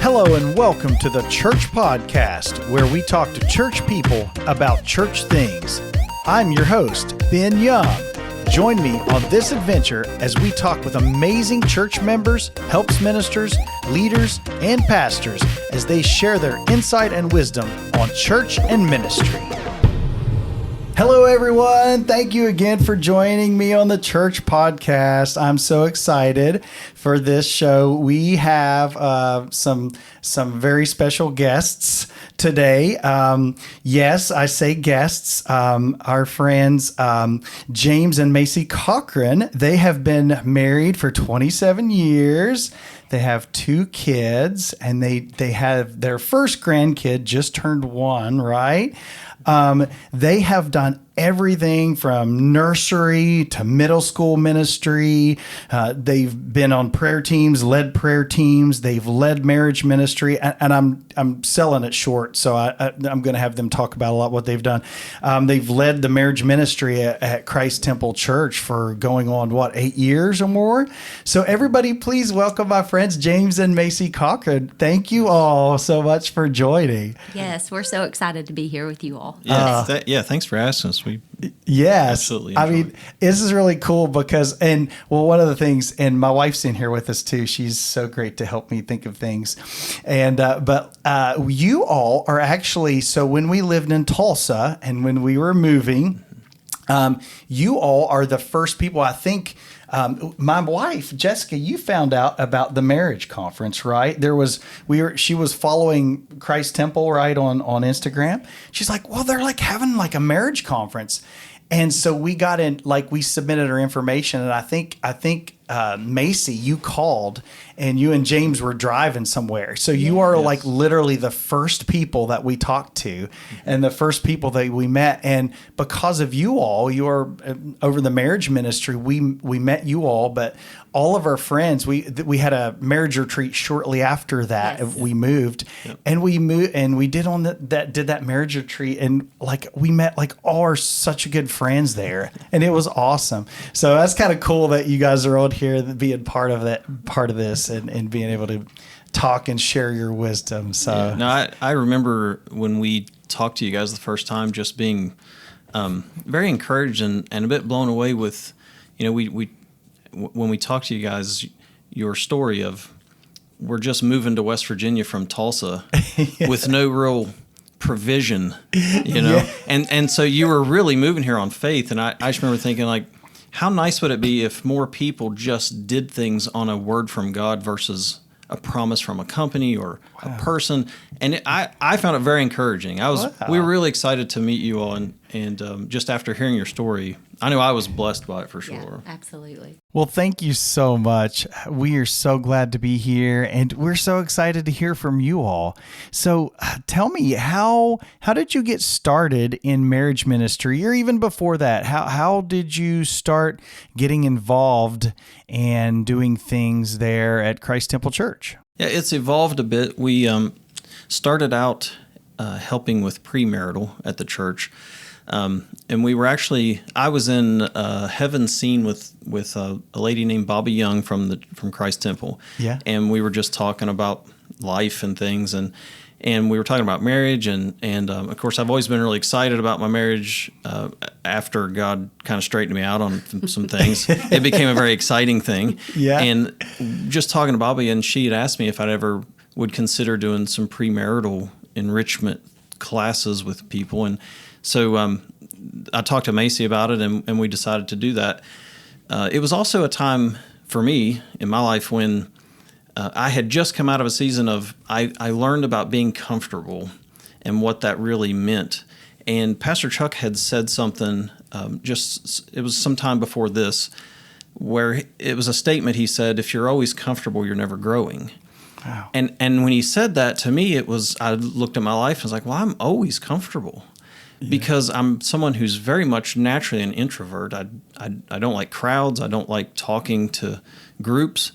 Hello and welcome to the Church Podcast, where we talk to church people about church things. I'm your host, Ben Young. Join me on this adventure as we talk with amazing church members, helps ministers, leaders, and pastors as they share their insight and wisdom on church and ministry. Hello, everyone. Thank you again for joining me on the Church Podcast. I'm so excited for this show. We have some very special guests today. Yes, I say guests. Our friends James and Macy Cochran. They have been married for 27 years. They have 2 kids, and they have their first grandkid just turned 1, right? They have done everything from nursery to middle school ministry. They've been on prayer teams, led prayer teams. They've led marriage ministry, and I'm selling it short, so I'm going to have them talk about a lot what they've done. They've led the marriage ministry at Christ Temple Church for going on 8 years or more. So everybody, please welcome my friends James and Macy Cochran. Thank you all so much for joining. Yes, we're so excited to be here with you all. Yeah, thanks for asking us. Yes. Absolutely. I mean, this is really cool because, one of the things, and my wife's in here with us too. She's so great to help me think of things. But you all are actually, so when we lived in Tulsa and when we were moving, you all are the first people, I think. My wife, Jessica, you found out about the marriage conference, right? She was following Christ Temple, right, on Instagram. She's like, well, they're like having like a marriage conference. And so we got in, like we submitted our information, and I think Macy, you called, and you and James were driving somewhere. So you are like literally the first people that we talked to, and the first people that we met. And because of you all, you are over the marriage ministry. We met you all, but all of our friends. We had a marriage retreat shortly after that. Yes. We moved, and we did that marriage retreat, and like we met like all our such good friends there, and it was awesome. So that's kind of cool that you guys are on here being part of this and being able to talk and share your wisdom. So I remember when we talked to you guys the first time, just being very encouraged and a bit blown away with, we when we talked to you guys, your story of we're just moving to West Virginia from Tulsa with no real provision, and so you were really moving here on faith. And I just remember thinking, like, how nice would it be if more people just did things on a word from God versus a promise from a company or a person? And I found it very encouraging. We were really excited to meet you all, and just after hearing your story, I knew I was blessed by it for sure. Yeah, absolutely. Well, thank you so much. We are so glad to be here, and we're so excited to hear from you all. So tell me, how did you get started in marriage ministry, or even before that? How did you start getting involved and doing things there at Christ Temple Church? Yeah, it's evolved a bit. We started out helping with premarital at the church. And we were I was in Heaven Scene with a lady named Bobby Young from Christ Temple. Yeah. And we were just talking about life and things, and we were talking about marriage, and of course I've always been really excited about my marriage. After God kind of straightened me out on some things, it became a very exciting thing. Yeah. And just talking to Bobby, and she had asked me if I'd ever would consider doing some premarital enrichment classes with people, and so I talked to Macy about it, and we decided to do that. It was also a time for me in my life when I had just come out of a season of I learned about being comfortable and what that really meant. And Pastor Chuck had said something it was some time before this, where it was a statement. He said, "If you're always comfortable, you're never growing." Wow. And when he said that to me, I looked at my life and was like, well, I'm always comfortable. Yeah. Because I'm someone who's very much naturally an introvert. I don't like crowds. I don't like talking to groups.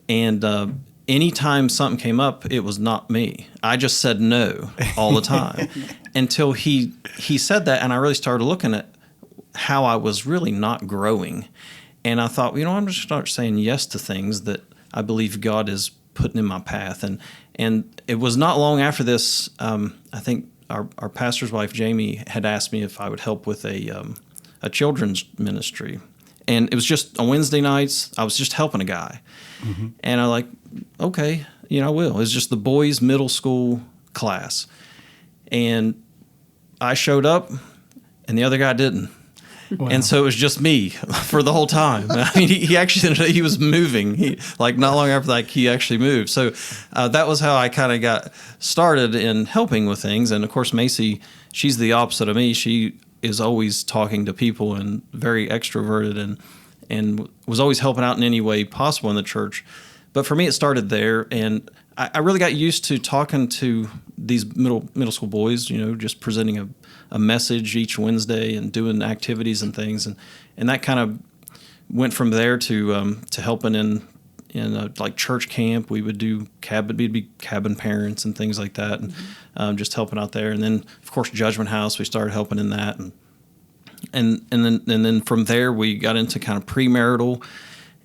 And anytime something came up, it was not me. I just said no all the time until he said that, and I really started looking at how I was really not growing. And I thought, I'm just start saying yes to things that I believe God is putting in my path. And it was not long after this, I think our pastor's wife, Jamie, had asked me if I would help with a children's ministry. And it was just on Wednesday nights, I was just helping a guy. Mm-hmm. And I like, okay, I will. It was just the boys' middle school class. And I showed up, and the other guy didn't. Wow. And so it was just me for the whole time. I mean, he was moving. Not long after that, he actually moved. So that was how I kind of got started in helping with things. And of course, Macy, she's the opposite of me. She is always talking to people and very extroverted and was always helping out in any way possible in the church. But for me, it started there, and I really got used to talking to these middle school boys, just presenting a message each Wednesday and doing activities and things, and that kind of went from there to helping in like church camp. We would do we'd be cabin parents and things like that, and just helping out there. And then of course Judgment House, we started helping in that, and then from there we got into kind of premarital.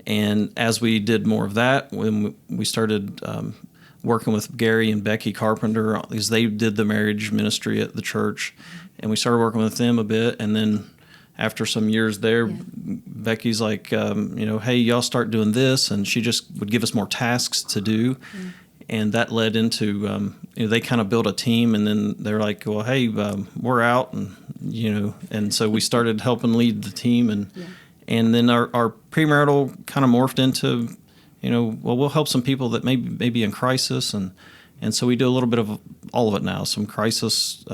And as we did more of that, when we started working with Gary and Becky Carpenter, because they did the marriage ministry at the church, and we started working with them a bit. And then after some years there, Becky's like, hey, y'all start doing this, and she just would give us more tasks to do. Mm-hmm. And that led into, they kind of built a team, and then they're like, well, hey, we're out, and so we started helping lead the team, and then our premarital kind of morphed into, we'll help some people that may be in crisis, and so we do a little bit of all of it now. Some crisis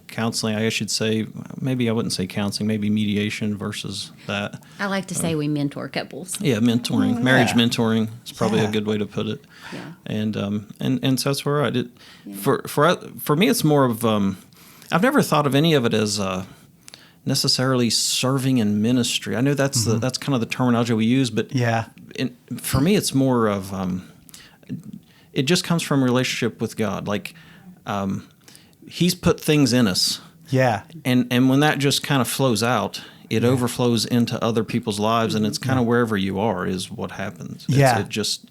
counseling, I should say. Maybe I wouldn't say counseling, maybe mediation versus that. I like to say we mentor couples. Yeah, mentoring, marriage mentoring is probably a good way to put it. Yeah. And so that's where I did. Yeah. For me, it's more of I've never thought of any of it as necessarily serving in ministry. I know that's that's kind of the terminology we use, but for me, it's more of it just comes from relationship with God. Like He's put things in us, and when that just kind of flows out, it overflows into other people's lives, and it's kind of wherever you are is what happens. It just.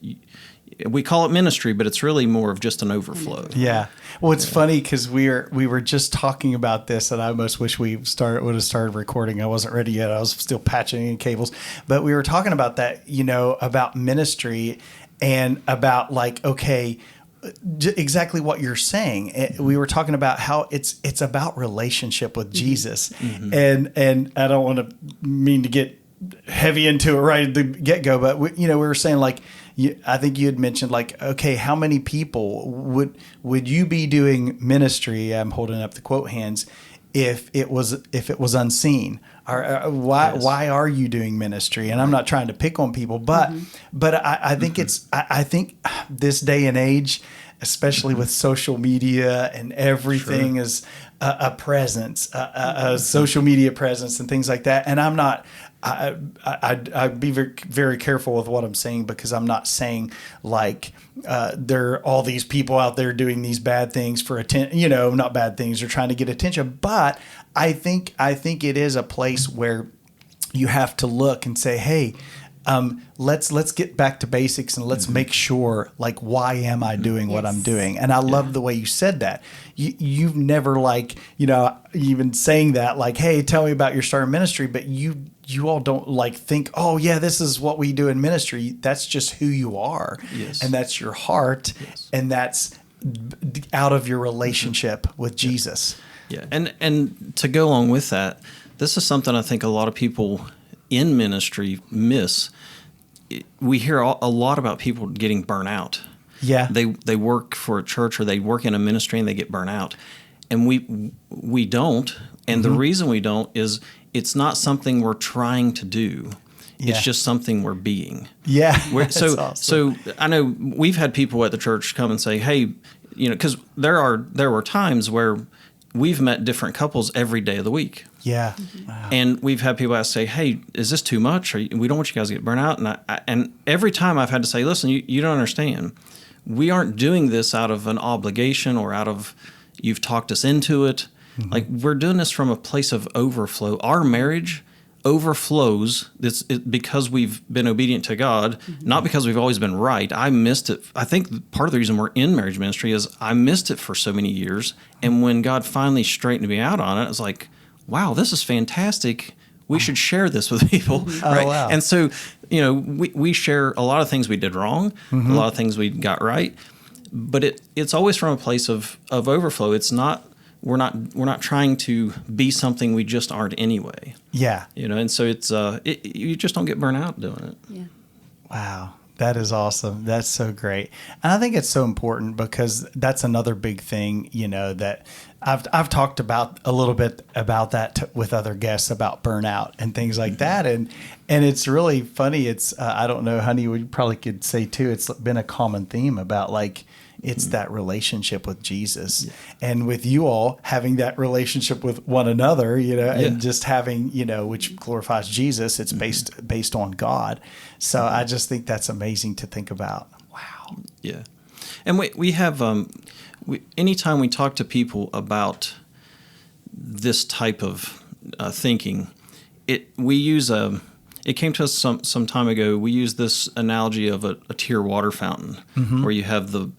We call it ministry, but it's really more of just an overflow. Yeah. Well, it's funny because we were just talking about this, and I almost wish we would have started recording. I wasn't ready yet. I was still patching in cables, but we were talking about that, about ministry and about exactly what you're saying. We were talking about how it's about relationship with Jesus, and I don't want to mean to get heavy into it right at the get-go, but we were saying I think you had mentioned okay, how many people would you be doing ministry? I'm holding up the quote hands. If it was unseen, or why are you doing ministry? And I'm not trying to pick on people, but I think I think this day and age, especially with social media and everything is a presence, a social media presence and things like that. And I'm not. I'd be very, very careful with what I'm saying, because I'm not saying there are all these people out there doing these bad things for attention, not bad things, or trying to get attention. But I think it is a place where you have to look and say, hey, let's get back to basics, and let's make sure, why am I doing what I'm doing? And I love the way you said that. You've never even saying that, hey, tell me about your start in ministry, but you all don't think, oh yeah, this is what we do in ministry. That's just who you are. Yes. And that's your heart. Yes. And that's out of your relationship with Jesus. Yeah. And to go along with that, this is something I think a lot of people in ministry miss. We hear a lot about people getting burnt out. Yeah. They work for a church, or they work in a ministry, and they get burnt out. And we don't. And the reason we don't is it's not something we're trying to do. Yeah. It's just something we're being. Yeah. So I know we've had people at the church come and say, hey, because there were times where we've met different couples every day of the week. Yeah. Wow. And we've had people say, hey, is this too much? We don't want you guys to get burnt out. And every time I've had to say, listen, you don't understand. We aren't doing this out of an obligation or out of you've talked us into it. We're doing this from a place of overflow. Our marriage, overflows. Because we've been obedient to God, not because we've always been right. I missed it. I think part of the reason we're in marriage ministry is I missed it for so many years. And when God finally straightened me out on it, I was like, wow, this is fantastic. We should share this with people. Right? Oh, wow. And so, we share a lot of things we did wrong, a lot of things we got right, but it's always from a place of overflow. It's not, we're not trying to be something we just aren't anyway. Yeah. And so it's you just don't get burnt out doing it. Yeah. Wow. That is awesome. That's so great. And I think it's so important because that's another big thing, that I've talked about a little bit about that with other guests about burnout and things like that. And it's really funny. It's, I don't know, honey, we probably could say too, it's been a common theme about it's that relationship with Jesus, and with you all having that relationship with one another, and just having, which glorifies Jesus. It's based on God. So I just think that's amazing to think about. Wow. Yeah. And we have, anytime we talk to people about this type of thinking, we use it came to us some time ago. We use this analogy of a tier water fountain, where you have the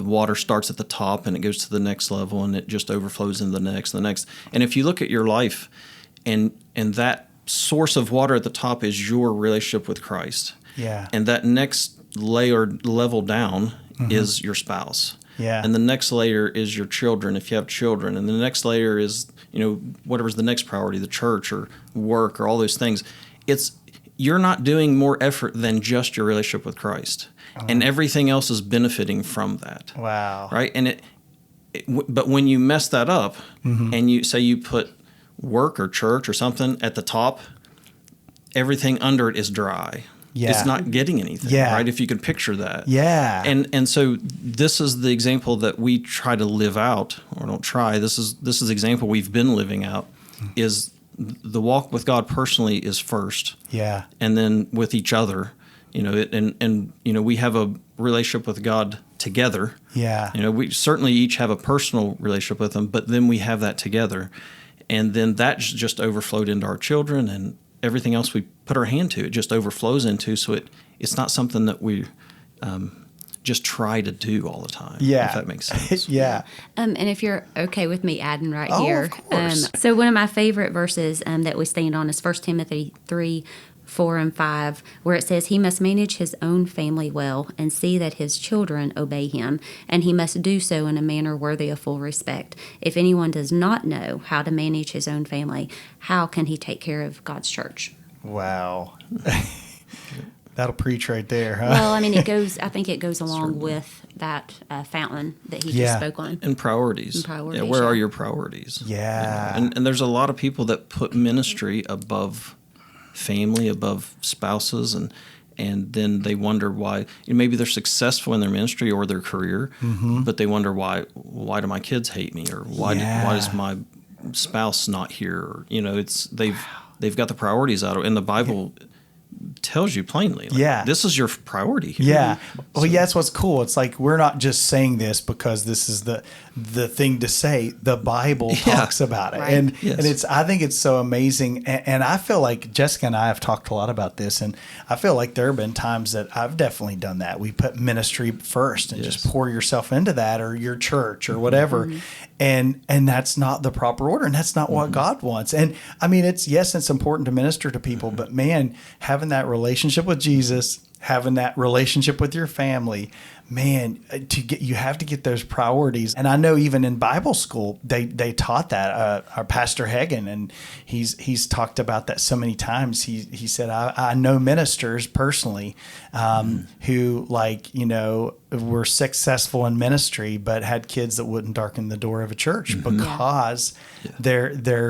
water starts at the top and it goes to the next level and it just overflows into the next. And if you look at your life and that source of water at the top is your relationship with Christ. Yeah. And that next level down is your spouse. Yeah. And the next layer is your children, if you have children. And the next layer is, whatever's the next priority, the church or work or all those things. You're not doing more effort than just your relationship with Christ. And everything else is benefiting from that. Wow. Right? And but when you mess that up and you say you put work or church or something at the top, everything under it is dry. Yeah. It's not getting anything, right? If you could picture that. Yeah. And so this is the example that we try to live out, or don't try. This is the example we've been living out, is the walk with God personally is first. Yeah. And then with each other, we have a relationship with God together. Yeah. We certainly each have a personal relationship with Him, but then we have that together. And then that just overflowed into our children, and everything else we put our hand to, it just overflows into. So it's not something that we just try to do all the time. Yeah. If that makes sense. Yeah. And if you're okay with me adding right Oh, here. of course. So one of my favorite verses that we stand on is 1 Timothy 3:4-5, where it says, "He must manage his own family well and see that his children obey him, and he must do so in a manner worthy of full respect. If anyone does not know how to manage his own family, how can he take care of God's church?" Wow. That'll preach right there, huh? Well, I think it goes along with that fountain that he just spoke on. And priorities. Priorities, where are your priorities? Yeah. And there's a lot of people that put ministry above family, above spouses, and then they wonder why. Maybe they're successful in their ministry or their career, but they wonder why do my kids hate me, or why does my spouse not here? Or, they've got the priorities out of, and the Bible tells you plainly, this is your priority here. Yeah. Well, that's what's cool. It's like we're not just saying this because this is the thing to say. The Bible talks about it. Right. And it's, I think it's so amazing. And I feel like Jessica and I have talked a lot about this, and I feel like there have been times that I've definitely done that. We put ministry first and just pour yourself into that, or your church or whatever. And that's not the proper order, and that's not what God wants. And I mean, it's important to minister to people, but man, having that relationship with Jesus, having that relationship with your family, man, you have to get those priorities. And I know even in Bible school, they taught that. Our Pastor Hagen, and he's talked about that so many times. He said, I know ministers personally who were successful in ministry, but had kids that wouldn't darken the door of a church because their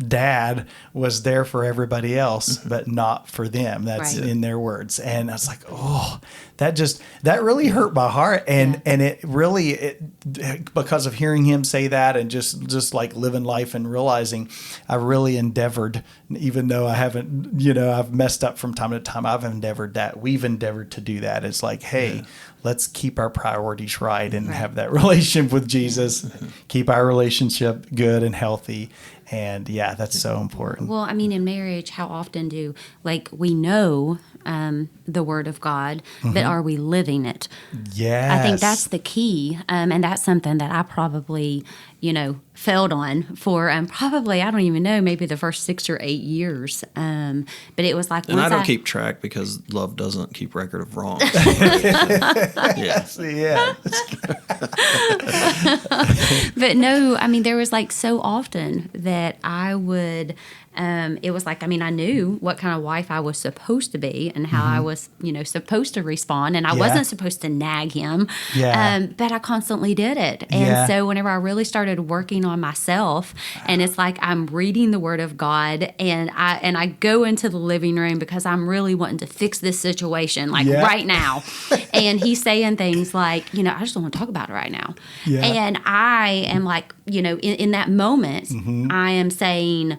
dad was there for everybody else, but not for them. That's in their words. And I was like, oh, that really hurt my heart. And it really, because of hearing him say that, and just like living life and realizing I really endeavored, even though I haven't, I've messed up from time to time, we've endeavored to do that. It's like, hey, let's keep our priorities right and have that relationship with Jesus, keep our relationship good and healthy, And yeah, that's so important. Well, I mean, in marriage, how often do, like, we know the Word of God, but are we living it? Yes. I think that's the key. And that's something that I probably, failed on for probably, I don't even know, maybe the first 6 or 8 years. But it was like, and I don't keep track because love doesn't keep record of wrong. Yeah. But no, I mean, there was like so often that I would, it was like, I mean, I knew what kind of wife I was supposed to be and how I was, supposed to respond. And I wasn't supposed to nag him, but I constantly did it. And so whenever I really started working on myself, and it's like I'm reading the Word of God, and I go into the living room because I'm really wanting to fix this situation, like right now. And he's saying things like, I just don't want to talk about it right now. Yeah. And I am like, in that moment, I am saying,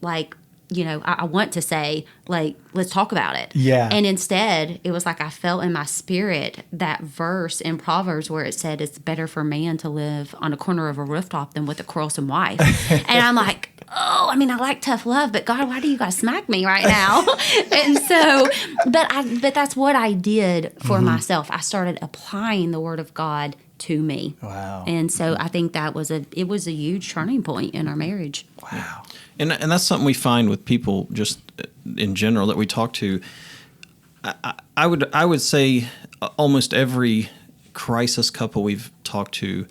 like, I want to say, like, let's talk about it. Yeah. And instead, it was like I felt in my spirit that verse in Proverbs where it said it's better for man to live on a corner of a rooftop than with a quarrelsome wife. And I'm like, oh, I mean, I like tough love, but God, why do you guys smack me right now? And so, but that's what I did for myself. I started applying the Word of God to me. Wow. And so I think it was a huge turning point in our marriage. Wow. And that's something we find with people just in general that we talk to. I would say almost every crisis couple we've talked to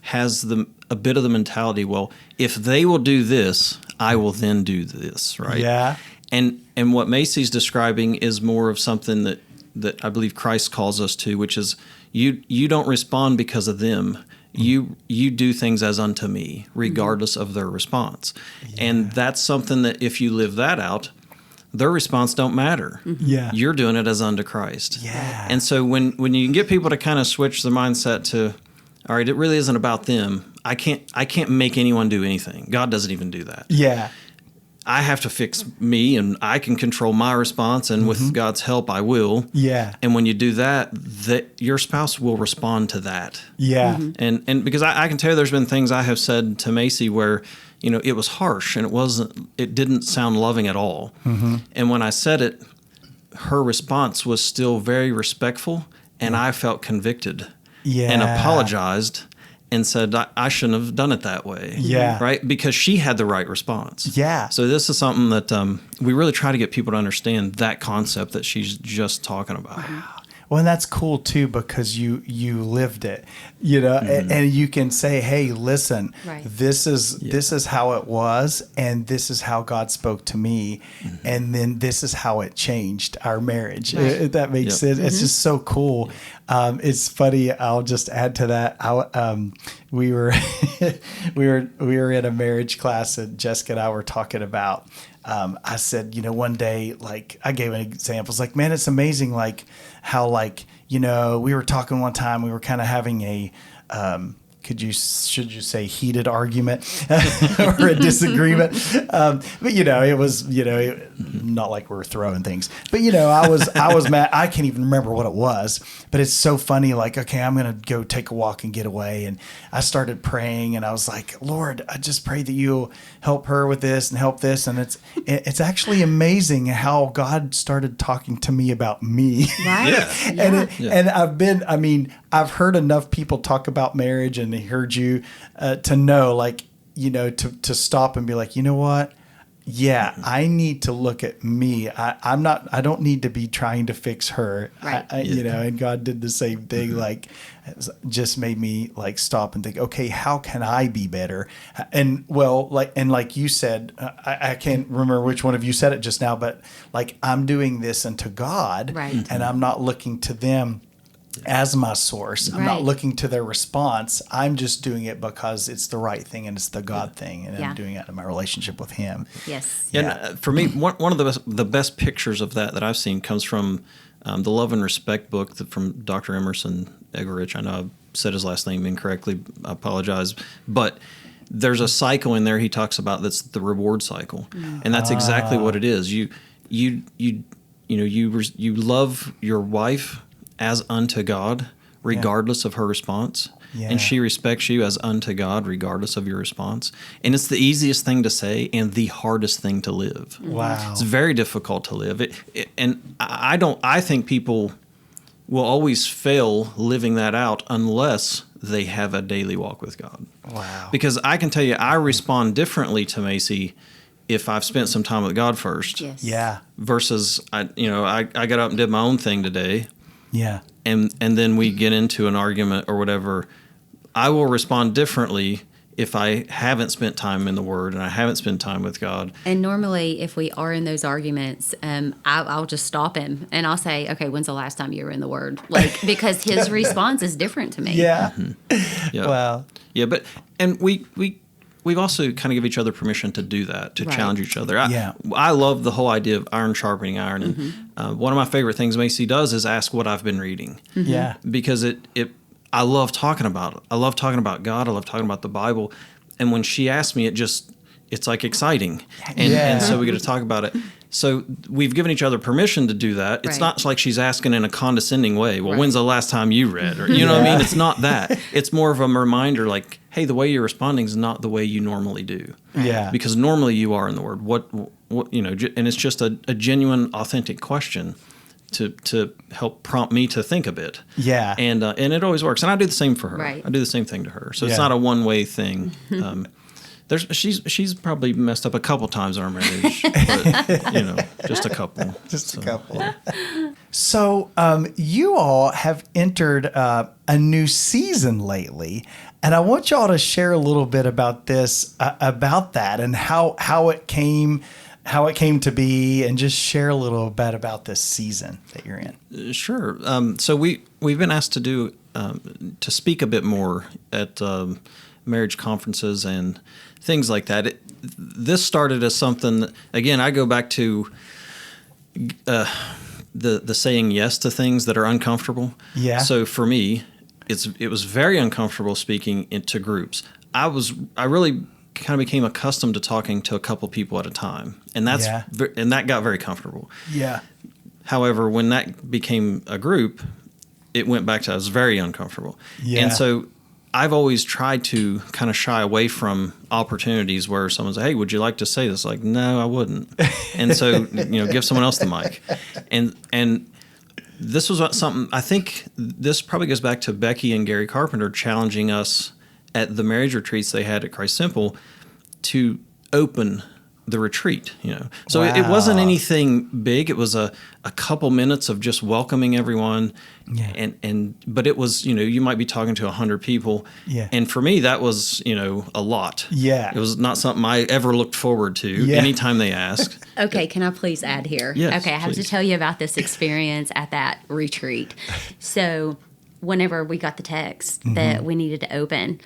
has a bit of the mentality, well, if they will do this, I will then do this, right? Yeah. And what Macy's describing is more of something that I believe Christ calls us to, which is you don't respond because of them. You do things as unto me, regardless of their response. Yeah. And that's something that if you live that out, their response don't matter. Yeah. You're doing it as unto Christ. Yeah. And so when you can get people to kind of switch their mindset to, all right, it really isn't about them. I can't make anyone do anything. God doesn't even do that. Yeah. I have to fix me, and I can control my response, and with God's help, I will. Yeah. And when you do that your spouse will respond to that. Yeah. And because I can tell you there's been things I have said to Macy where, it was harsh, and it didn't sound loving at all. And when I said it, her response was still very respectful, and I felt convicted and apologized. And said, I shouldn't have done it that way. Yeah. Right? Because she had the right response. Yeah. So this is something that we really try to get people to understand that concept that she's just talking about. Wow. Well, and that's cool too, because you lived it, and you can say, hey, listen, this is how it was, and this is how God spoke to me, and then this is how it changed our marriage. If that makes sense. It's just so cool. It's funny. I'll just add to that. We were we were in a marriage class, and Jessica and I were talking about. I said, one day, like, I gave an example. It's like, man, it's amazing, like, how, like, we were talking one time, we were kind of having a, should you say heated argument or a disagreement? But, it was, not like we were throwing things, but, I was mad. I can't even remember what it was, but it's so funny. Like, okay, I'm going to go take a walk and get away. And I started praying, and I was like, Lord, I just pray that you'll help her with this and help this. And it's actually amazing how God started talking to me about me. Right. And I've heard enough people talk about marriage, and heard you to know, like, to stop and be like, you know what? Yeah, I need to look at me. I don't need to be trying to fix her. Right. And God did the same thing. Like, just made me like stop and think, okay, how can I be better? And like you said, I can't remember which one of you said it just now, but like, I'm doing this unto God, right. And I'm not looking to them as my source. I'm not looking to their response. I'm just doing it because it's the right thing and it's the God thing, and I'm doing it in my relationship with Him. Yes. Yeah. And for me, one of the best pictures of that I've seen comes from the Love and Respect book from Dr. Emerson Eggerichs. I know I said his last name incorrectly. I apologize, but there's a cycle in there he talks about that's the reward cycle, and that's exactly what it is. You love your wife as unto God, regardless of her response. Yeah. And she respects you as unto God, regardless of your response. And it's the easiest thing to say and the hardest thing to live. Wow. It's very difficult to live. I think people will always fail living that out unless they have a daily walk with God. Wow. Because I can tell you, I respond differently to Macy if I've spent some time with God first. Yes. Yeah. Versus, I got up and did my own thing today. Yeah. And then we get into an argument or whatever. I will respond differently if I haven't spent time in the Word and I haven't spent time with God. And normally, if we are in those arguments, I'll just stop him and I'll say, "Okay, when's the last time you were in the Word?" Like, because his response is different to me. Yeah. Yeah. Wow. Yeah, and we also kind of give each other permission to do that, to Right. challenge each other. Yeah. I love the whole idea of iron sharpening iron. And one of my favorite things Macy does is ask what I've been reading. Yeah. Because I love talking about it. I love talking about God. I love talking about the Bible. And when she asks me, it's like exciting. And so we get to talk about it. So we've given each other permission to do that. It's Right. not like she's asking in a condescending way, well, Right. when's the last time you read? Or, you know what I mean? It's not that. It's more of a reminder like, hey, the way you're responding is not the way you normally do. Yeah. Because normally you are in the Word. What and it's just a genuine, authentic question to help prompt me to think a bit. Yeah. And it always works. And I do the same for her. Right. I do the same thing to her. So Yeah. it's not a one-way thing. She's probably messed up a couple times in our marriage, but, just a couple. Just a couple. So you all have entered a new season lately, and I want y'all to share a little bit about this, about that, and how it came to be, and just share a little bit about this season that you're in. Sure. So we've been asked to speak a bit more at marriage conferences and things like that. This started as something. Again, I go back to the saying yes to things that are uncomfortable. Yeah. So for me, it was very uncomfortable speaking into groups. I really kind of became accustomed to talking to a couple people at a time, and that got very comfortable. Yeah. However, when that became a group, it went back to I was very uncomfortable. Yeah. And so I've always tried to kind of shy away from opportunities where someone's like, hey, would you like to say this? Like, no, I wouldn't. And so, give someone else the mic. And this was something, I think this probably goes back to Becky and Gary Carpenter challenging us at the marriage retreats they had at Christ Simple to open the retreat, So Wow. it wasn't anything big. It was a couple minutes of just welcoming everyone. Yeah. But it was, you might be talking to 100 people. Yeah. And for me, that was, a lot. Yeah. It was not something I ever looked forward to anytime they asked. Okay, can I please add here? Yes, okay, I have to please. tell you about this experience at that retreat. So, whenever we got the text that we needed to open,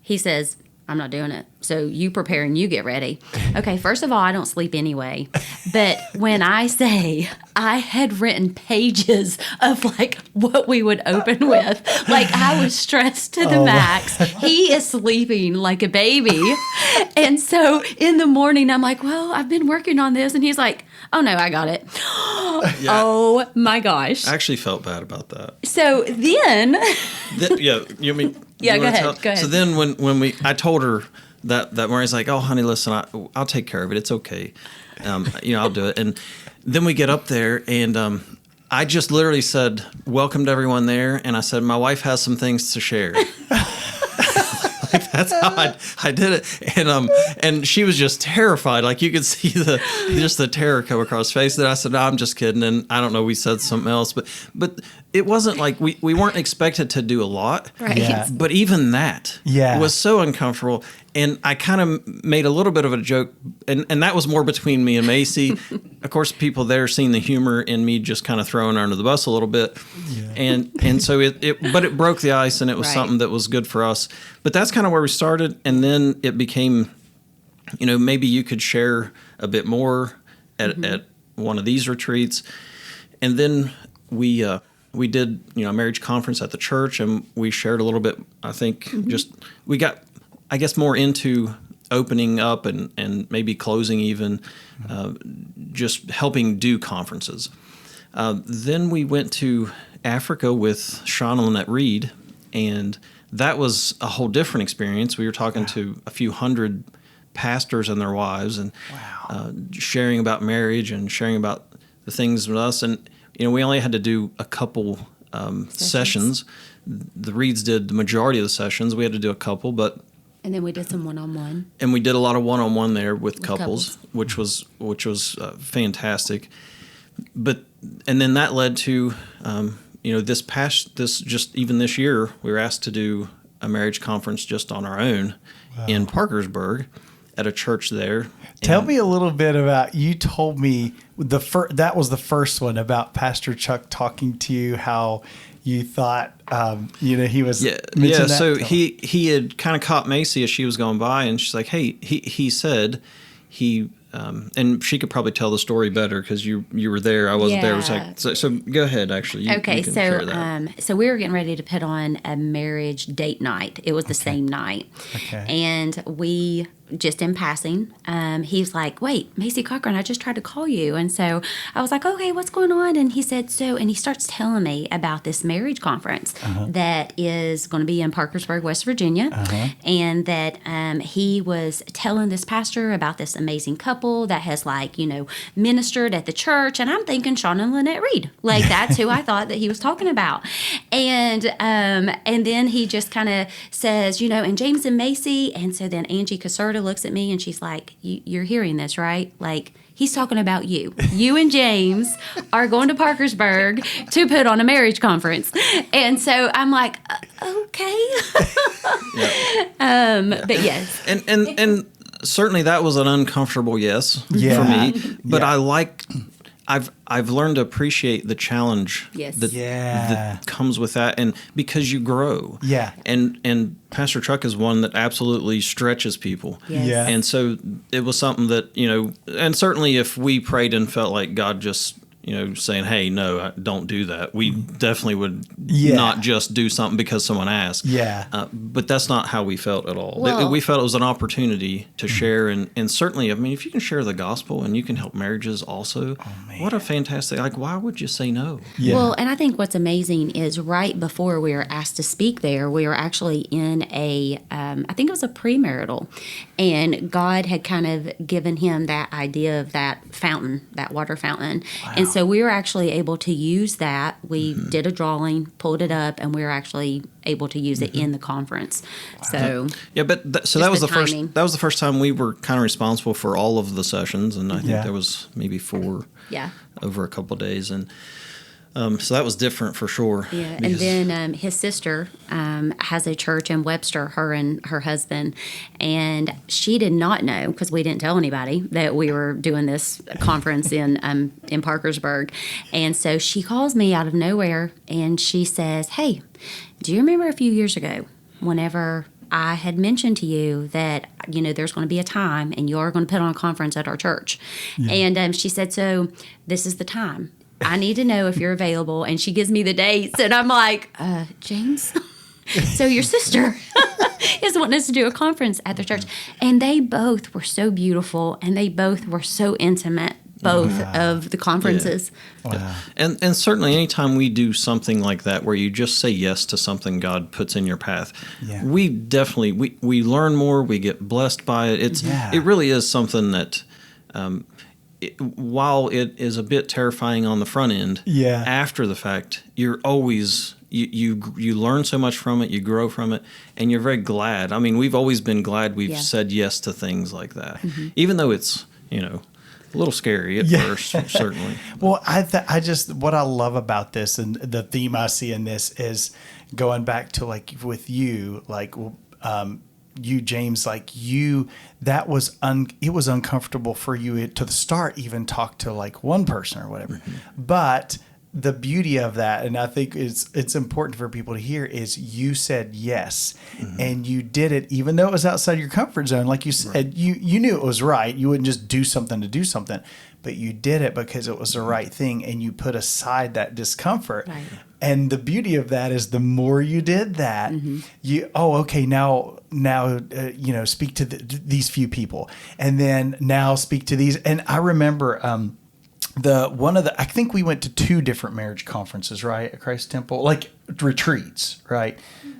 he says, I'm not doing it. So you prepare and you get ready. Okay, first of all, I don't sleep anyway. But when I say I had written pages of like what we would open with, like I was stressed to the max. He is sleeping like a baby. And so in the morning, I'm like, well, I've been working on this. And he's like, oh no, I got it. Oh my gosh. I actually felt bad about that. So then. You mean? Yeah, you go wanna ahead, go ahead. So then when I told her that Maria's like, oh, honey, listen, I'll take care of it. It's okay. I'll do it. And then we get up there and I just literally said, welcome to everyone there. And I said, my wife has some things to share. Like that's how I did it. And she was just terrified. Like you could see the terror come across her face. Then I said, no, I'm just kidding. And I don't know, we said something else, but it wasn't like we weren't expected to do a lot. Right. Yeah. But even that was so uncomfortable. And I kind of made a little bit of a joke, and that was more between me and Macy. Of course, people there seeing the humor in me just kind of throwing her under the bus a little bit. Yeah. And so but it broke the ice, and it was something that was good for us. But that's kind of where we started, and then it became, maybe you could share a bit more at one of these retreats. And then we did, a marriage conference at the church, and we shared a little bit, I think, we got, I guess, more into opening up and maybe closing even, just helping do conferences. Then we went to Africa with Sean and Lynette Reed, and that was a whole different experience. We were talking to a few hundred pastors and their wives, and sharing about marriage and sharing about the things with us. And we only had to do a couple sessions. The Reeds did the majority of the sessions. We had to do a couple, and then we did some one-on-one. And we did a lot of one-on-one there with couples, which was fantastic. And then that led to even this year we were asked to do a marriage conference just on our own in Parkersburg at a church there. Tell me a little bit about, you told me that was the first one, about Pastor Chuck talking to you, how you thought, he was. Yeah. So he had kind of caught Macy as she was going by, and she's like, hey, he said and she could probably tell the story better because you were there. I wasn't there. It was like, so go ahead, actually. You can share that. So we were getting ready to put on a marriage date night. It was the same night. Okay. And we, just in passing, he was like, wait, Macy Cochran, I just tried to call you. And so I was like, okay, what's going on? And he said, and he starts telling me about this marriage conference that is going to be in Parkersburg, West Virginia. And that he was telling this pastor about this amazing couple that has ministered at the church. And I'm thinking Sean and Lynette Reed. Like, that's who I thought that he was talking about. And then he just kind of says, and James and Macy. And so then Angie Caserta looks at me and she's like, you're hearing this, right? Like, he's talking about you. You and James are going to Parkersburg to put on a marriage conference. And so I'm like, okay. But yes. And certainly that was an uncomfortable yes for me. But I've learned to appreciate the challenge that comes with that, and because you grow. Yeah. And Pastor Chuck is one that absolutely stretches people. Yes. Yeah. And so it was something that, and certainly if we prayed and felt like God just saying, hey, no, don't do that, we definitely would not just do something because someone asked. Yeah. But that's not how we felt at all. Well, we felt it was an opportunity to share. And certainly, if you can share the gospel and you can help marriages also, what a fantastic, why would you say no? Yeah. Well, and I think what's amazing is right before we were asked to speak there, we were actually in I think it was a premarital, and God had kind of given him that idea of that fountain, that water fountain. Wow. And so we were actually able to use that. We did a drawing, pulled it up, and we were actually able to use it in the conference. Wow. So that was the first. That was the first time we were kind of responsible for all of the sessions, and I think there was maybe 4 over a couple of days, and so that was different for sure. Yeah, and then his sister has a church in Webster, her and her husband, and she did not know, because we didn't tell anybody, that we were doing this conference in Parkersburg. And so she calls me out of nowhere, and she says, hey, do you remember a few years ago whenever I had mentioned to you that, there's going to be a time and you're going to put on a conference at our church? Yeah. And she said, so this is the time. I need to know if you're available. And she gives me the dates. And I'm like, James, so your sister is wanting us to do a conference at the church. And they both were so beautiful, and they both were so intimate, both of the conferences. Yeah. Wow. And certainly anytime we do something like that where you just say yes to something God puts in your path, we definitely, we learn more, we get blessed by it. It really is something that while it is a bit terrifying on the front end, after the fact, you're always you learn so much from it, you grow from it, and you're very glad. I mean, we've always been glad we've said yes to things like that, even though it's a little scary at first, certainly. Well, I just, what I love about this, and the theme I see in this, is going back to with you, you, James, that was it was uncomfortable for you to the start, even talk to one person or whatever. But the beauty of that, and I think it's important for people to hear, is you said yes, and you did it even though it was outside your comfort zone. Like you said, you knew it was right. You wouldn't just do something to do something, but you did it because it was the right thing, and you put aside that discomfort. Right. And the beauty of that is the more you did that, now speak to these few people, and then now speak to these. And I remember I think we went to 2 different marriage conferences, right, at Christ Temple, like retreats, right?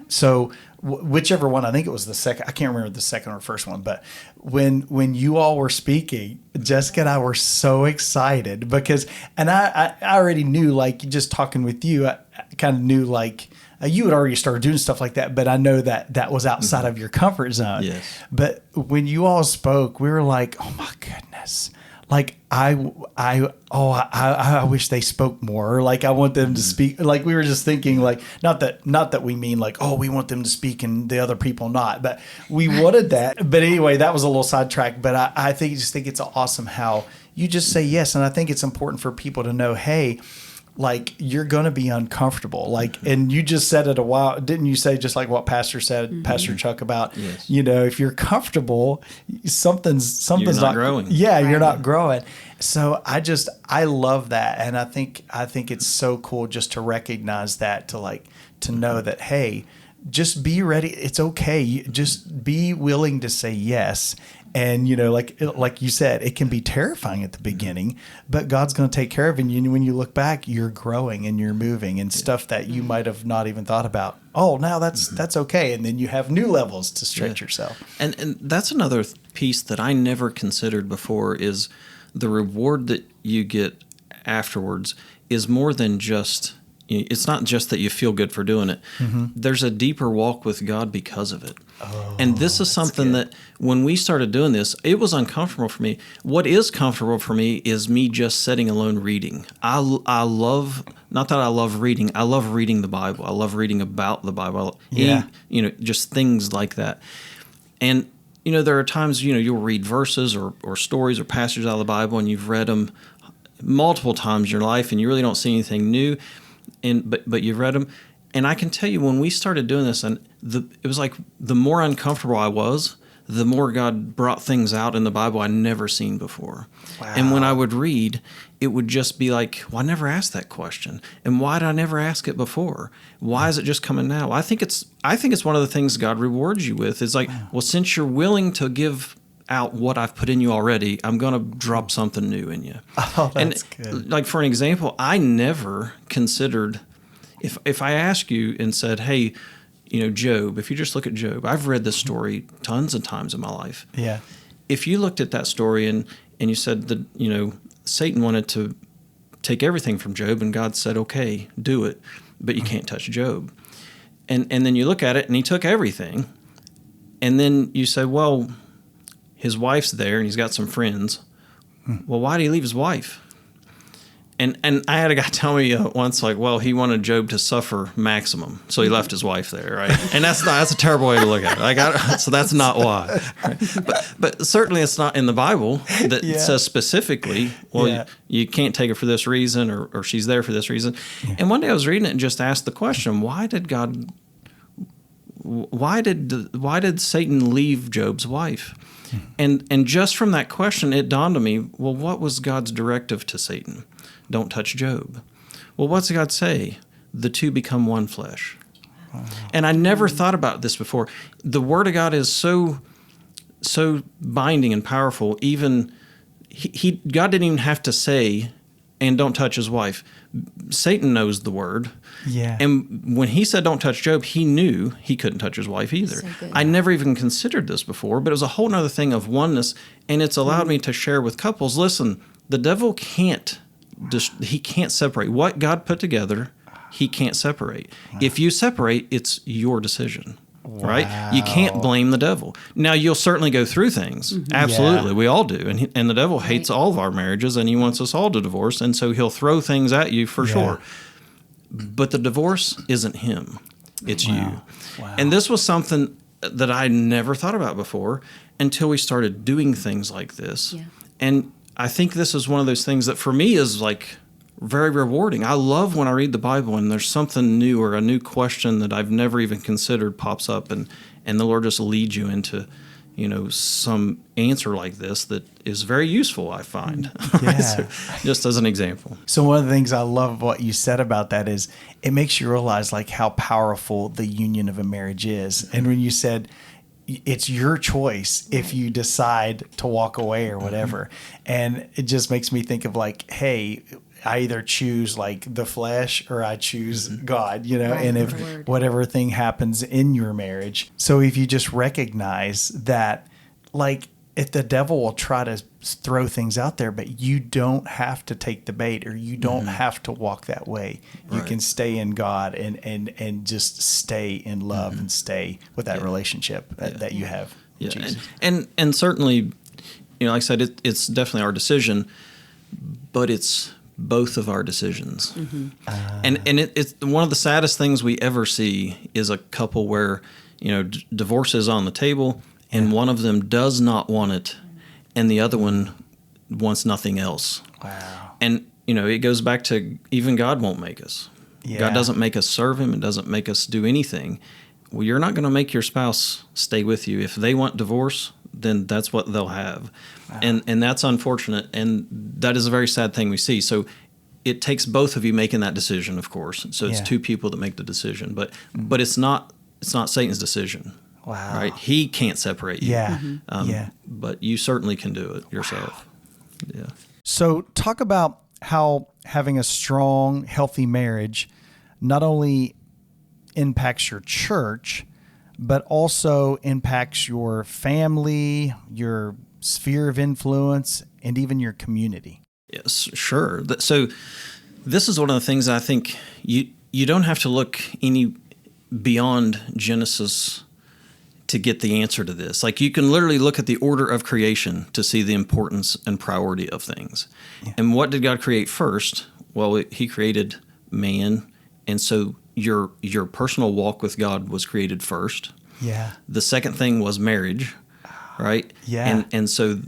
So whichever one, I think it was the second. I can't remember the second or first one, but when you all were speaking, Jessica and I were so excited because, and I already knew, like, just talking with you, I kind of knew, like, you had already started doing stuff like that, but I know that was outside of your comfort zone. Yes. But when you all spoke, we were like, oh my goodness. Like I wish they spoke more. Like I want them to speak. Like we were just thinking, like not that we mean like, oh, we want them to speak and the other people not, but we wanted that. But anyway, that was a little sidetrack. But I think it's awesome how you just say yes, and I think it's important for people to know, hey, like you're going to be uncomfortable. Like, and you just said it a while, didn't you say, just like what Pastor said, Pastor Chuck, about, yes. If you're comfortable, something's you're not growing. Yeah. Right. You're not growing. So I love that. And I think it's so cool just to recognize that, to know that, hey, just be ready. It's okay. Just be willing to say yes. And, like you said, it can be terrifying at the beginning, but God's going to take care of it. And when you look back, you're growing and you're moving and stuff that you might have not even thought about. Oh, now that's okay. And then you have new levels to stretch yourself. And that's another piece that I never considered before, is the reward that you get afterwards is more than just, it's not just that you feel good for doing it. Mm-hmm. There's a deeper walk with God because of it. Oh, and this is something that when we started doing this, it was uncomfortable for me. What is comfortable for me is me just sitting alone reading. I love, not that I love reading, I love reading the Bible. I love reading about the Bible. Yeah. Just things like that. And, there are times, you'll read verses or stories or passages out of the Bible, and you've read them multiple times in your life, and you really don't see anything new. But you've read them, and I can tell you when we started doing this, and it was like the more uncomfortable I was, the more God brought things out in the Bible I'd never seen before. Wow. And when I would read, it would just be like, well, I never asked that question, and why did I never ask it before? Why is it just coming now? I think it's one of the things God rewards you with. Is like, well, since you're willing to give out what I've put in you already, I'm going to drop something new in you. Oh, that's good. Like, for an example, I never considered, if I ask you and said, hey, Job, if you just look at Job, I've read this story tons of times in my life. Yeah. If you looked at that story and you said that, Satan wanted to take everything from Job, and God said, okay, do it, but you can't touch Job. And then you look at it and he took everything, and then you say, well, his wife's there and he's got some friends. Well, why did he leave his wife? And I had a guy tell me once, like, well, he wanted Job to suffer maximum, so he left his wife there, right? And that's a terrible way to look at it. So that's not why. Right? But certainly it's not in the Bible that says specifically, well, you can't take her for this reason, or she's there for this reason. Yeah. And one day I was reading it and just asked the question, why did Satan leave Job's wife? And just from that question, it dawned on me, well, what was God's directive to Satan? Don't touch Job. Well, what's God say? The two become one flesh. Wow. And I never thought about this before. The Word of God is so binding and powerful. Even God didn't even have to say, and don't touch his wife. Satan knows the Word. Yeah. And when he said don't touch Job, he knew he couldn't touch his wife either. So I never even considered this before, but it was a whole other thing of oneness, and it's allowed me to share with couples, listen, the devil can't separate. What God put together, he can't separate. Wow. If you separate, it's your decision. Wow. Right? You can't blame the devil. Now, you'll certainly go through things. Mm-hmm. Absolutely. Yeah. We all do. And the devil hates all of our marriages, and he wants us all to divorce, and so he'll throw things at you for sure. But the divorce isn't him. It's you. Wow. And this was something that I never thought about before until we started doing things like this. Yeah. And I think this is one of those things that for me is like very rewarding. I love when I read the Bible and there's something new or a new question that I've never even considered pops up, and the Lord just leads you into, some answer like this that is very useful, I find. Yeah. So, just as an example. So one of the things I love what you said about that is it makes you realize like how powerful the union of a marriage is. And when you said it's your choice if you decide to walk away or whatever. And it just makes me think of like, hey, I either choose like the flesh or I choose God, you know, Right, and if the word. whatever thing happens in your marriage. So if you just recognize that, like, if the devil will try to throw things out there, but you don't have to take the bait, or you don't have to walk that way. You Right. can stay in God and just stay in love and stay with that relationship that you have with Yeah, Jesus. and certainly, you know, like I said, it's definitely our decision, but it's both of our decisions. And it's one of the saddest things we ever see is a couple where, you know, divorce is on the table, and one of them does not want it, and the other one wants nothing else. Wow. And, you know, it goes back to even God won't make us. Yeah. God doesn't make us serve him. It doesn't make us do anything. Well, you're not going to make your spouse stay with you. If they want divorce, then that's what they'll have. Wow. And that's unfortunate. And that is a very sad thing we see. So it takes both of you making that decision, of course. So it's two people that make the decision. But it's not Satan's decision. Wow. Right? He can't separate you. Yeah. But you certainly can do it yourself. Wow. Yeah. So talk about how having a strong, healthy marriage not only impacts your church, but also impacts your family, your sphere of influence, and even your community. Yes, sure. So this is one of the things I think you don't have to look any beyond Genesis to get the answer to this. Like, you can literally look at the order of creation to see the importance and priority of things. Yeah. And what did God create first? Well, he created man. And so your personal walk with God was created first. Yeah. The second thing was marriage, right? Yeah. And so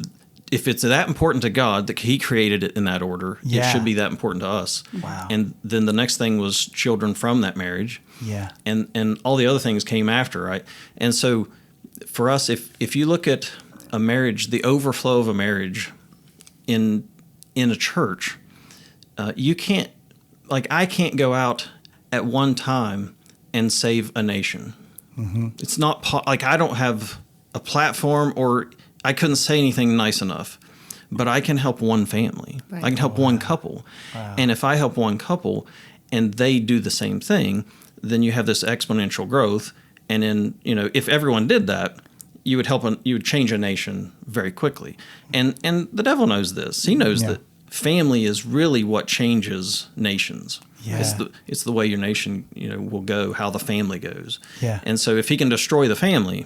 if it's that important to God that he created it in that order, it should be that important to us. Wow. And then the next thing was children from that marriage. Yeah. And all the other things came after, right? And so for us, if you look at a marriage, the overflow of a marriage in a church, you can't, like, I can't go out at one time and save a nation. Mm-hmm. It's not, like, I don't have a platform, or I couldn't say anything nice enough, but I can help one family. Right. I can help one couple. Wow. And if I help one couple and they do the same thing, then you have this exponential growth. And then, you know, if everyone did that, you would change a nation very quickly. And the devil knows this. He knows that family is really what changes nations. Yeah. It's the way your nation, you know, will go, how the family goes. Yeah. And so if he can destroy the family,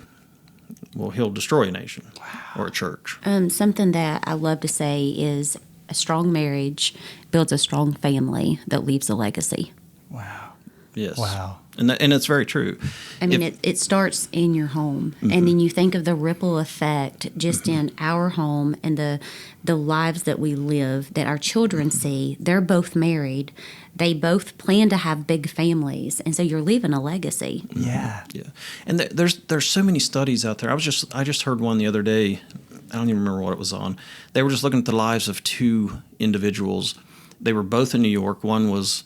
well, he'll destroy a nation or a church. Something that I love to say is a strong marriage builds a strong family that leaves a legacy. Wow. Yes. Wow. And it's very true. I mean, it starts in your home. Mm-hmm. And then you think of the ripple effect just in our home and the lives that we live, that our children see. They're both married. They both plan to have big families. And so you're leaving a legacy. Yeah. Yeah. And there's so many studies out there. I just heard one the other day. I don't even remember what it was on. They were just looking at the lives of two individuals. They were both in New York. One was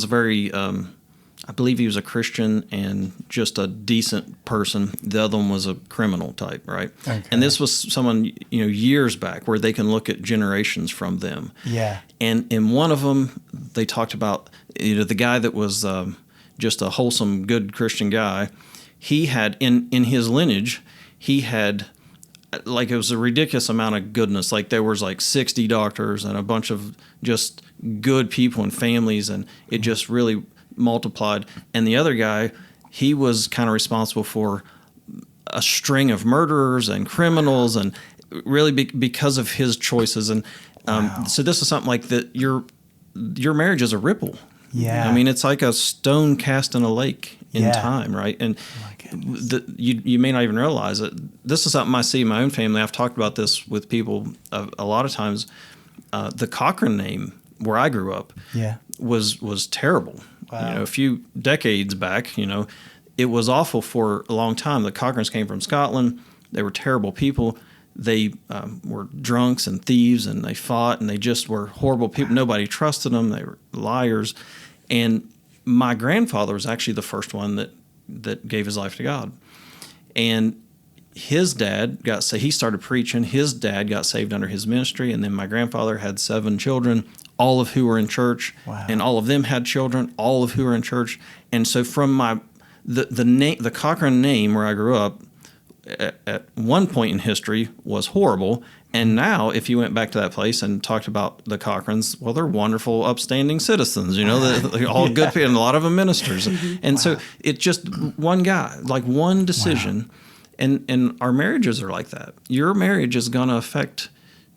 very, I believe he was a Christian and just a decent person. The other one was a criminal type, right? Okay. And this was someone, you know, years back, where they can look at generations from them. Yeah. And in one of them, they talked about, you know, the guy that was just a wholesome, good Christian guy. He had, in his lineage, he had, like, it was a ridiculous amount of goodness. Like, there was like 60 doctors and a bunch of just good people and families, and it just really multiplied. And the other guy, he was kind of responsible for a string of murderers and criminals, and really because of his choices. And so this is something like that. Your marriage is a ripple. Yeah. I mean, it's like a stone cast in a lake in time, right? And you may not even realize it. This is something I see in my own family. I've talked about this with people a lot of times. The Cochran name, where I grew up, was terrible. Wow. You know, a few decades back, you know, it was awful for a long time. The Cochrans came from Scotland. They were terrible people. They were drunks and thieves, and they fought, and they just were horrible people. Nobody trusted them. They were liars. And my grandfather was actually the first one that gave his life to God. And his dad got saved. He started preaching. His dad got saved under his ministry. And then my grandfather had 7 children, all of who were in church. Wow. And all of them had children, all of who were in church. And so from the Cochran name where I grew up, at one point in history was horrible. And now, if you went back to that place and talked about the Cochrans, well, they're wonderful, upstanding citizens, they're all good people, and a lot of them ministers. And so it's just one guy, like one decision. And our marriages are like that. Your marriage is going to affect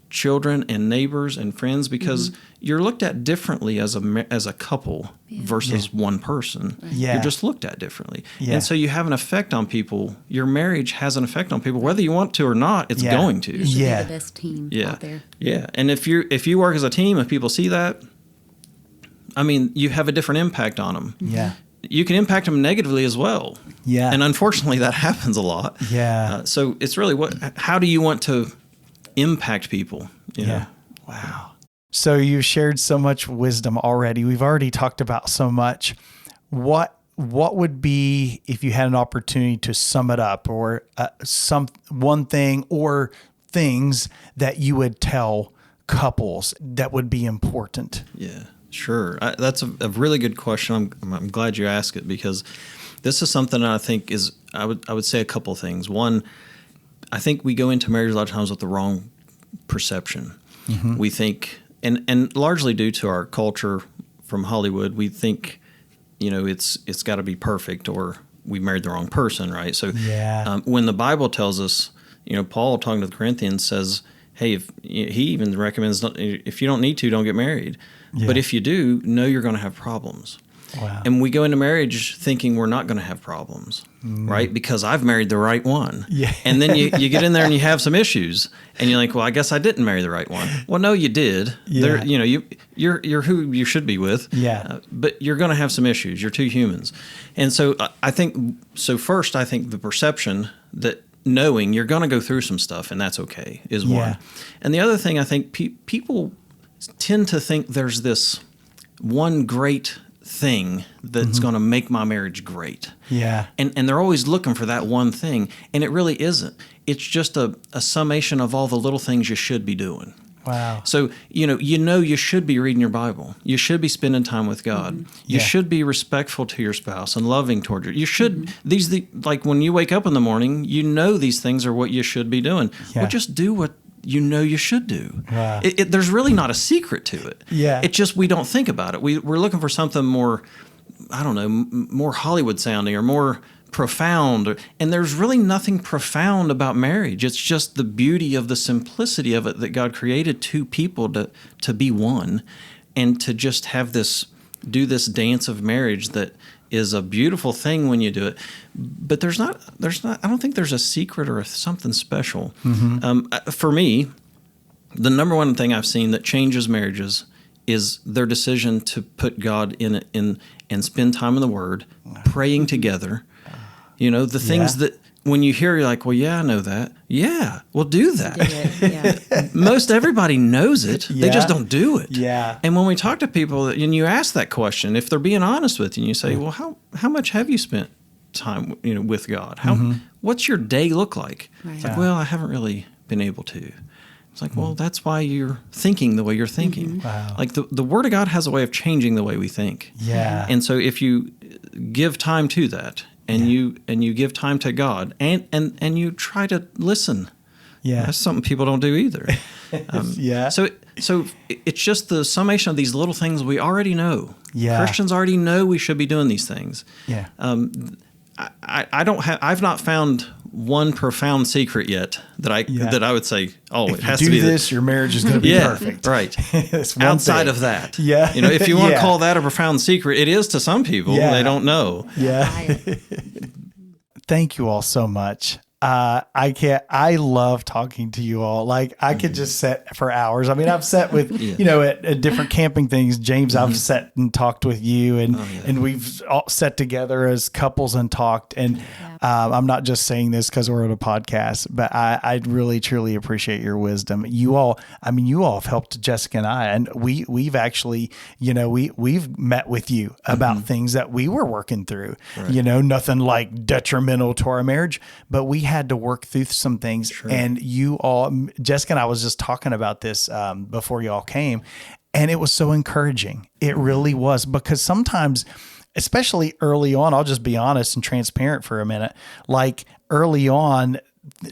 children and neighbors and friends because you're looked at differently as a couple versus one person. Right. Yeah. You're just looked at differently. Yeah. And so you have an effect on people. Your marriage has an effect on people. Whether you want to or not, it's going to. You should Yeah. be the best team Yeah. out there. Yeah. And if you work as a team, if people see that, I mean, you have a different impact on them. Yeah. You can impact them negatively as well. Yeah. And unfortunately, that happens a lot. Yeah. So it's really how do you want to impact people? You know? Yeah. Wow. So you've shared so much wisdom already. We've already talked about so much. What would be, if you had an opportunity to sum it up, or one thing or things that you would tell couples that would be important? Yeah, sure. That's a really good question. I'm glad you asked it, because this is something I think is, I would say a couple of things. One, I think we go into marriage a lot of times with the wrong perception. Mm-hmm. We think, and largely due to our culture from Hollywood, we think, it's got to be perfect, or we married the wrong person, right? So when the Bible tells us, Paul talking to the Corinthians says, hey, he even recommends, if you don't need to, don't get married. Yeah. But if you do, know you're going to have problems. Wow. And we go into marriage thinking we're not going to have problems, right? Because I've married the right one. Yeah. And then you get in there and you have some issues, and you're like, well, I guess I didn't marry the right one. Well, no, you did. Yeah. You're who you should be with. Yeah. But you're going to have some issues. You're two humans. And so first, I think the perception that knowing you're going to go through some stuff, and that's okay, is one. And the other thing, I think people tend to think there's this one great thing that's going to make my marriage great. Yeah. And they're always looking for that one thing, and it really isn't. It's just a summation of all the little things you should be doing. Wow. So, you should be reading your Bible. You should be spending time with God. Mm-hmm. You should be respectful to your spouse and loving toward her. You should, like when you wake up in the morning, these things are what you should be doing. Yeah. Well, just do what you should do. Wow. There's really not a secret to it. Yeah. It's just we don't think about it. We're looking for something more, I don't know, more Hollywood sounding or more profound. And there's really nothing profound about marriage. It's just the beauty of the simplicity of it, that God created two people to be one, and to just have do this dance of marriage that is a beautiful thing when you do it. But there's not, I don't think there's a secret or something special. Mm-hmm. For me, the number one thing I've seen that changes marriages is their decision to put God in it and spend time in the Word, praying together. The things that when you hear, you're like, well, yeah, I know that. Yeah, well, do that. Yeah. Most everybody knows it. They just don't do it. Yeah. And when we talk to people and you ask that question, if they're being honest with you, and you say, well, how much have you spent time with God? What's your day look like? Right. It's like, well, I haven't really been able to. It's like, well, that's why you're thinking the way you're thinking. Wow. Like the Word of God has a way of changing the way we think. Yeah. And so if you give time to that, and you give time to God, and you try to listen. Yeah. That's something people don't do either. So it's just the summation of these little things we already know. Yeah. Christians already know we should be doing these things. Yeah. I've not found one profound secret yet that I would say, it has to do be this, your marriage is going to be perfect. Right. That's one Outside thing. of that. Yeah. If you want to Yeah. call that a profound secret, it is to some people. Yeah. They don't know. Yeah. Thank you all so much. I love talking to you all. Like I could just sit for hours. I mean, I've sat with, at different camping things. James, I've sat and talked with you and we've all sat together as couples and talked. And I'm not just saying this because we're on a podcast, but I really, truly appreciate your wisdom. You all have helped Jessica and I, and we've actually, we've met with you about things that we were working through, nothing like detrimental to our marriage, but we had to work through some things. Sure. And you all, Jessica and I was just talking about this before you all came, and it was so encouraging. It really was, because sometimes, especially early on, I'll just be honest and transparent for a minute. Like early on,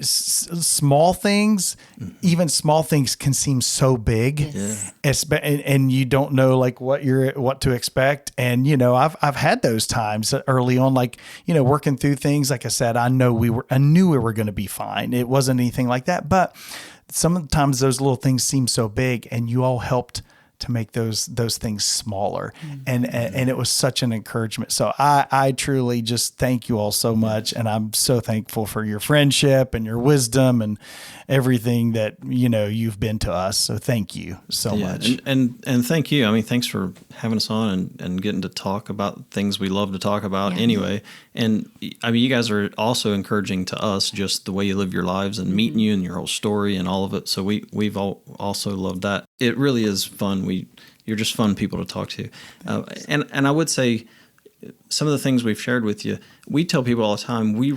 small things, even small things can seem so big, and you don't know like what to expect. And I've had those times early on, like working through things. Like I said, I knew we were going to be fine. It wasn't anything like that, but sometimes those little things seem so big, and you all helped to make those things smaller. And it was such an encouragement. So I truly just thank you all so much. And I'm so thankful for your friendship and your wisdom and everything that, you've been to us. So thank you so much. And thank you. I mean, thanks for having us on and getting to talk about things we love to talk about anyway. And I mean, you guys are also encouraging to us, just the way you live your lives and meeting you and your whole story and all of it. So we've all also loved that. It really is fun. You're just fun people to talk to. And I would say some of the things we've shared with you, we tell people all the time, we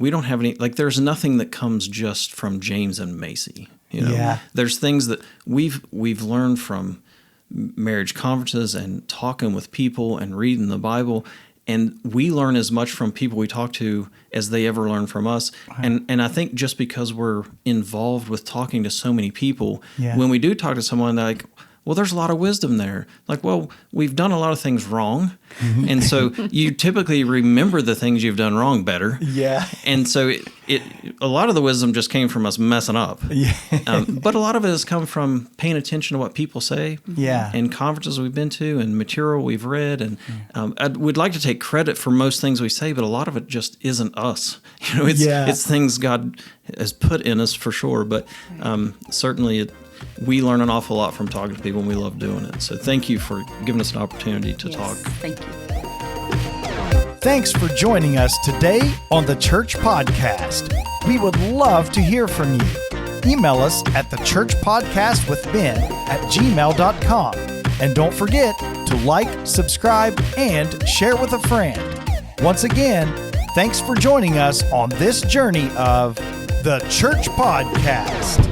don't have any, like there's nothing that comes just from James and Macy. There's things that we've learned from marriage conferences and talking with people and reading the Bible. And we learn as much from people we talk to as they ever learn from us. Right. And I think just because we're involved with talking to so many people, when we do talk to someone, they're like, well, there's a lot of wisdom there. Like, well, we've done a lot of things wrong. And so you typically remember the things you've done wrong better. Yeah. And so a lot of the wisdom just came from us messing up. Yeah. But a lot of it has come from paying attention to what people say. Yeah. And conferences we've been to and material we've read. And I would like to take credit for most things we say, but a lot of it just isn't us. It's things God has put in us for sure. But certainly we learn an awful lot from talking to people, and we love doing it. So thank you for giving us an opportunity to talk. Thank you. Thanks for joining us today on the Church Podcast. We would love to hear from you. Email us at thechurchpodcastwithben@gmail.com. And don't forget to like, subscribe, and share with a friend. Once again, thanks for joining us on this journey of the Church Podcast.